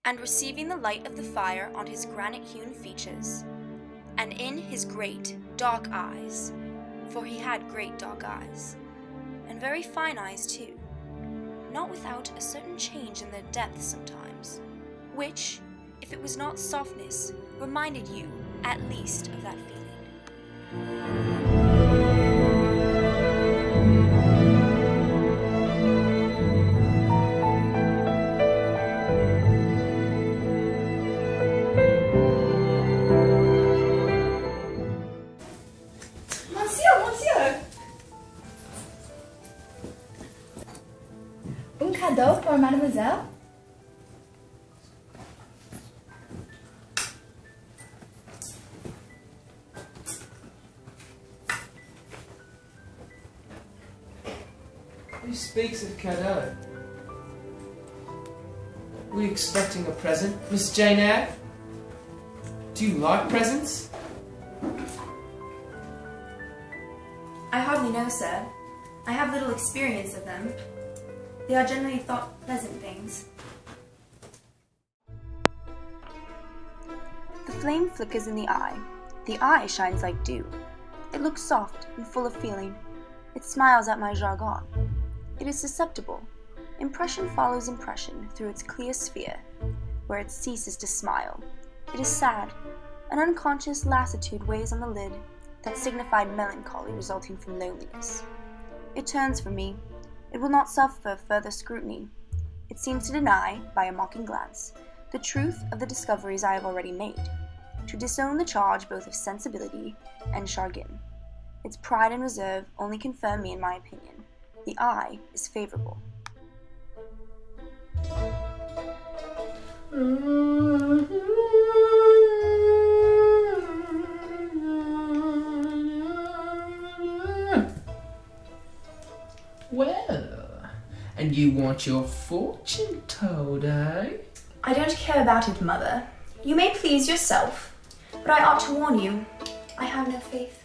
and receiving the light of the fire on his granite-hewn features, and in his great, dark eyes, for he had great dark eyes, and very fine eyes too, not without a certain change in their depth sometimes, which, if it was not softness, reminded you, at least, of that feeling. Un cadeau pour mademoiselle? Who speaks of cadeau? Were you expecting a present, Miss Jane Eyre? Do you like presents? I hardly know, sir. I have little experience of them. They are generally thought pleasant things. The flame flickers in the eye. The eye shines like dew. It looks soft and full of feeling. It smiles at my jargon. It is susceptible. Impression follows impression through its clear sphere, where it ceases to smile. It is sad. An unconscious lassitude weighs on the lid that signified melancholy resulting from loneliness. It turns from me. It will not suffer further scrutiny. It seems to deny, by a mocking glance, the truth of the discoveries I have already made, to disown the charge both of sensibility and jargon. Its pride and reserve only confirm me in my opinion. The eye is favorable. Well, and you want your fortune told, eh? I don't care about it, Mother. You may please yourself, but I ought to warn you, I have no faith.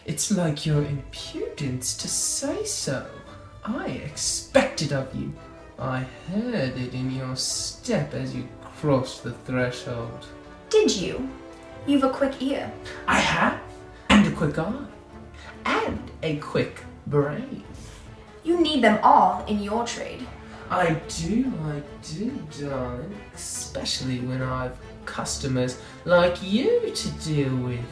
It's like your impudence to say so. I expect it of you. I heard it in your step as you crossed the threshold. Did you? You've a quick ear. I have, and a quick eye, and a quick brain. You need them all in your trade. I do, darling, especially when I've customers like you to deal with.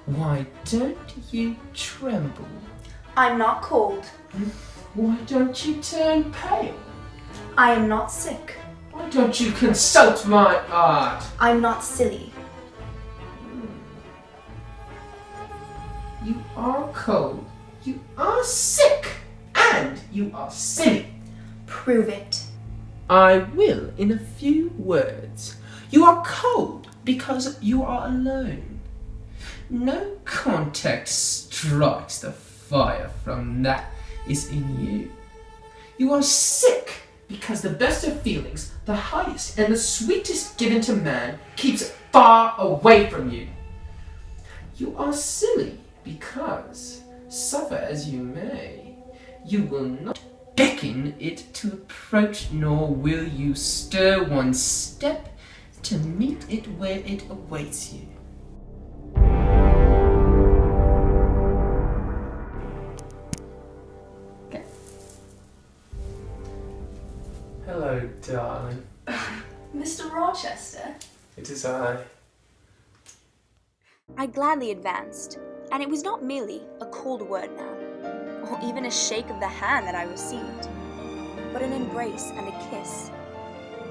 Why don't you tremble? I'm not cold. Why don't you turn pale? I am not sick. Why don't you consult my art? I'm not silly. You are cold, you are sick, and you are silly. Prove it. I will in a few words. You are cold because you are alone. No contact strikes the fire from that is in you. You are sick because the best of feelings, the highest and the sweetest given to man, keeps far away from you. You are silly because, suffer as you may, you will not beckon it to approach, nor will you stir one step to meet it where it awaits you. Hello, darling. Mr. Rochester? It is I. I gladly advanced, and it was not merely a cold word now, or even a shake of the hand that I received, but an embrace and a kiss.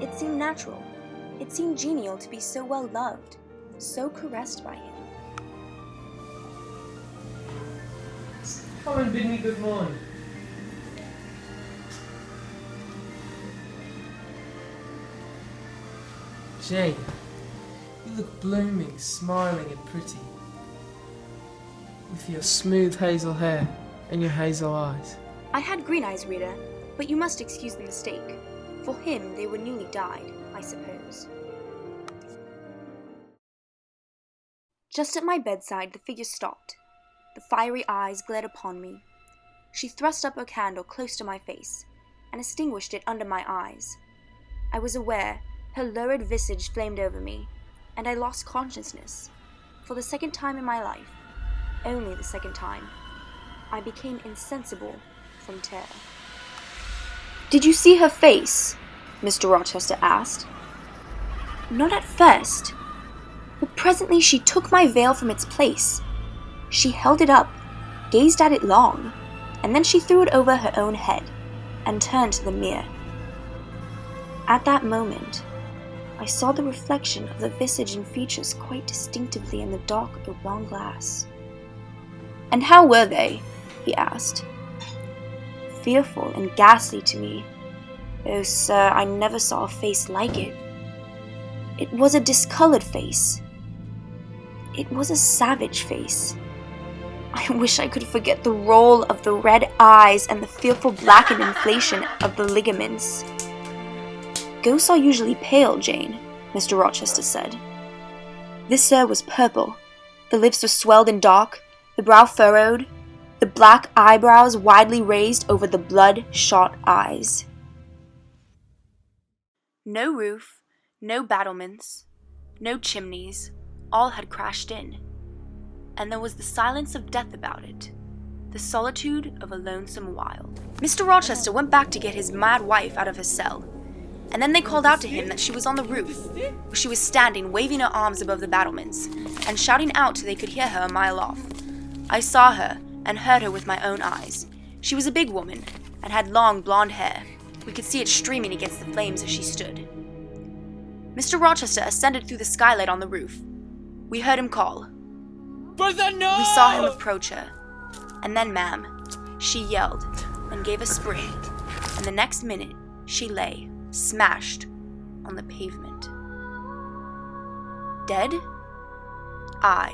It seemed natural. It seemed genial to be so well loved, so caressed by him. Come and bid me good morning. Jane, you look blooming, smiling and pretty, with your smooth hazel hair and your hazel eyes. I had green eyes, Rita, but you must excuse the mistake. For him, they were newly dyed, I suppose. Just at my bedside, the figure stopped. The fiery eyes glared upon me. She thrust up her candle close to my face, and extinguished it under my eyes. I was aware, Her lurid visage flamed over me, and I lost consciousness. For the second time in my life, only the second time, I became insensible from terror. "Did you see her face?" Mr. Rochester asked. "Not at first, but presently she took my veil from its place. She held it up, gazed at it long, and then she threw it over her own head and turned to the mirror. At that moment, I saw the reflection of the visage and features quite distinctively in the dark oblong glass." "And how were they?" he asked. "Fearful and ghastly to me. Oh, sir, I never saw a face like it. It was a discolored face. It was a savage face. I wish I could forget the roll of the red eyes and the fearful blackened inflation of the ligaments." "Ghosts are usually pale, Jane," Mr. Rochester said. "This, sir, was purple. The lips were swelled and dark, the brow furrowed, the black eyebrows widely raised over the blood-shot eyes. No roof, no battlements, no chimneys, all had crashed in, and there was the silence of death about it, the solitude of a lonesome wild." Mr. Rochester went back to get his mad wife out of her cell, and then they called out to him that she was on the roof, where she was standing waving her arms above the battlements, and shouting out till they could hear her a mile off. I saw her, and heard her with my own eyes. She was a big woman, and had long blonde hair. We could see it streaming against the flames as she stood. Mr. Rochester ascended through the skylight on the roof. We heard him call. "Brother, no!" We saw him approach her, and then, ma'am, she yelled and gave a spring, and the next minute she lay, smashed, on the pavement. Dead? I,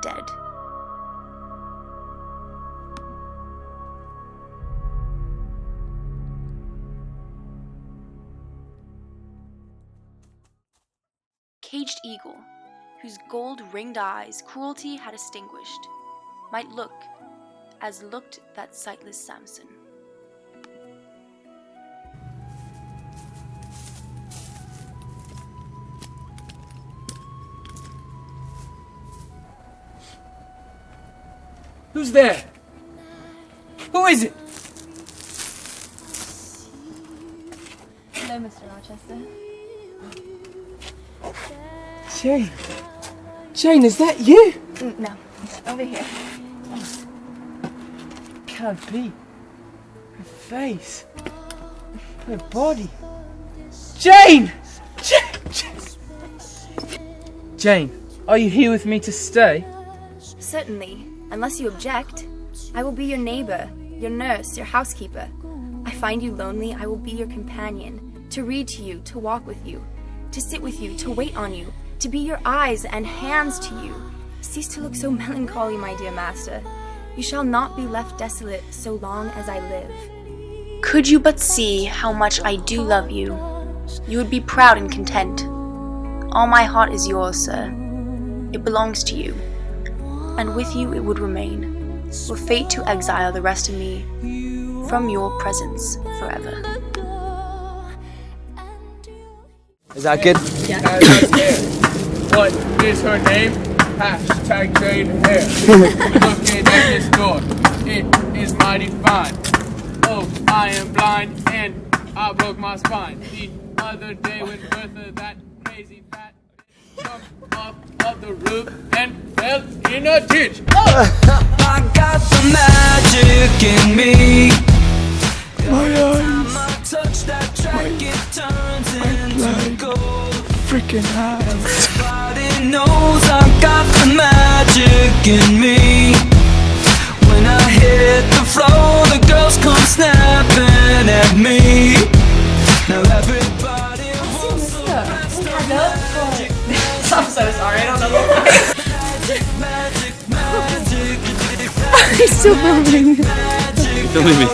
dead. Caged eagle, whose gold-ringed eyes cruelty had extinguished, might look as looked that sightless Samson. Who's there? Who is it? Hello, Mr. Rochester. Jane. Jane, is that you? No, over here. Can't be. Her face. Her body. Jane! Jane, are you here with me to stay? Certainly, unless you object. I will be your neighbor, your nurse, your housekeeper. I find you lonely, I will be your companion, to read to you, to walk with you, to sit with you, to wait on you, to be your eyes and hands to you. Cease to look so melancholy, my dear master. You shall not be left desolate so long as I live. Could you but see how much I do love you, you would be proud and content. All my heart is yours, sir. It belongs to you, and with you it would remain, were fate to exile the rest of me from your presence forever. Is that good? What is her name? Hashtag Jane Eyre. Looking at this door, it is mighty fine. Oh, I am blind and I broke my spine. The other day when Bertha, that crazy fat, jumped off of the roof and fell in a ditch. Oh! I got the magic in me. My eyes. Touch that track, it turns into gold. Freaking eyes. Everybody knows I got the magic in me. When I hit the floor, the girls come snapping at me. Now everybody wants the rest of magic. I'm so sorry, I don't know the line. Magic, magic, He's still filming. Filming me.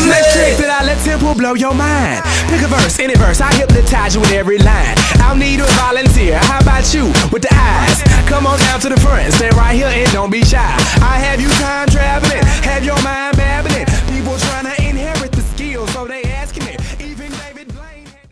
Let's check it out, let tempo blow your mind. Pick a verse, any verse, I hypnotize you with every line. I'll need a volunteer, how about you with the eyes? Come on down to the front, stay right here and don't be shy. I have you time traveling, have your mind